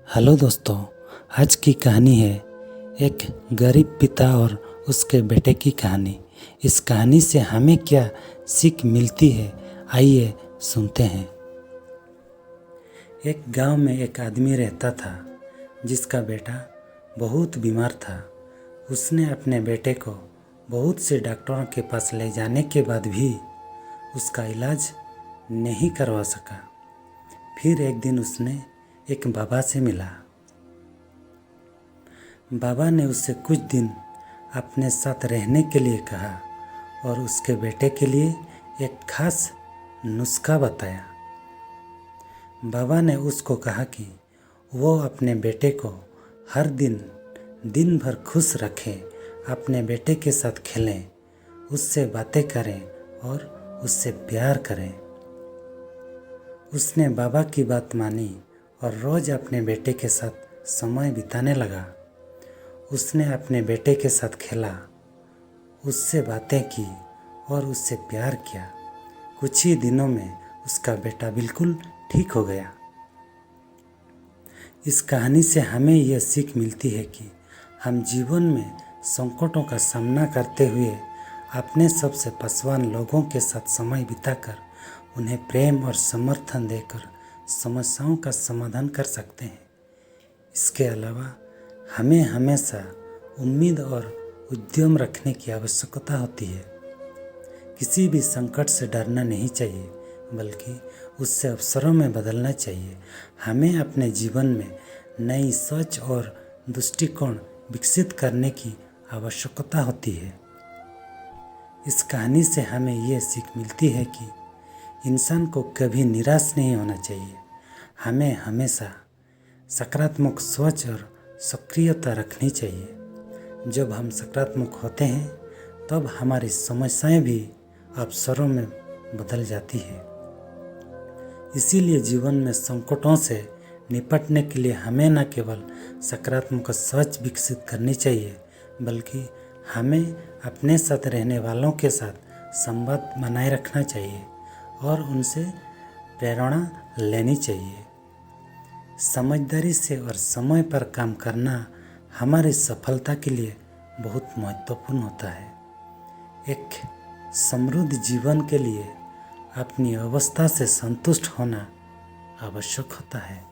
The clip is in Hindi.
हेलो दोस्तों, आज की कहानी है एक गरीब पिता और उसके बेटे की कहानी। इस कहानी से हमें क्या सीख मिलती है, आइए सुनते हैं। एक गांव में एक आदमी रहता था जिसका बेटा बहुत बीमार था। उसने अपने बेटे को बहुत से डॉक्टरों के पास ले जाने के बाद भी उसका इलाज नहीं करवा सका। फिर एक दिन उसने एक बाबा से मिला। बाबा ने उससे कुछ दिन अपने साथ रहने के लिए कहा और उसके बेटे के लिए एक खास नुस्खा बताया। बाबा ने उसको कहा कि वो अपने बेटे को हर दिन भर खुश रखें, अपने बेटे के साथ खेलें, उससे बातें करें और उससे प्यार करें। उसने बाबा की बात मानी और रोज़ अपने बेटे के साथ समय बिताने लगा। उसने अपने बेटे के साथ खेला, उससे बातें की और उससे प्यार किया। कुछ ही दिनों में उसका बेटा बिल्कुल ठीक हो गया। इस कहानी से हमें यह सीख मिलती है कि हम जीवन में संकटों का सामना करते हुए अपने सबसे पासवान लोगों के साथ समय बिताकर उन्हें प्रेम और समर्थन देकर समस्याओं का समाधान कर सकते हैं। इसके अलावा हमें हमेशा उम्मीद और उद्यम रखने की आवश्यकता होती है। किसी भी संकट से डरना नहीं चाहिए, बल्कि उससे अवसरों में बदलना चाहिए। हमें अपने जीवन में नई सोच और दृष्टिकोण विकसित करने की आवश्यकता होती है। इस कहानी से हमें ये सीख मिलती है कि इंसान को कभी निराश नहीं होना चाहिए। हमें हमेशा सकारात्मक सोच और सक्रियता रखनी चाहिए। जब हम सकारात्मक होते हैं तब हमारी समस्याएं भी अवसरों में बदल जाती है। इसीलिए जीवन में संकटों से निपटने के लिए हमें न केवल सकारात्मक सोच विकसित करनी चाहिए, बल्कि हमें अपने साथ रहने वालों के साथ संवाद बनाए रखना चाहिए और उनसे प्रेरणा लेनी चाहिए। समझदारी से और समय पर काम करना हमारी सफलता के लिए बहुत महत्वपूर्ण होता है। एक समृद्ध जीवन के लिए अपनी अवस्था से संतुष्ट होना आवश्यक होता है।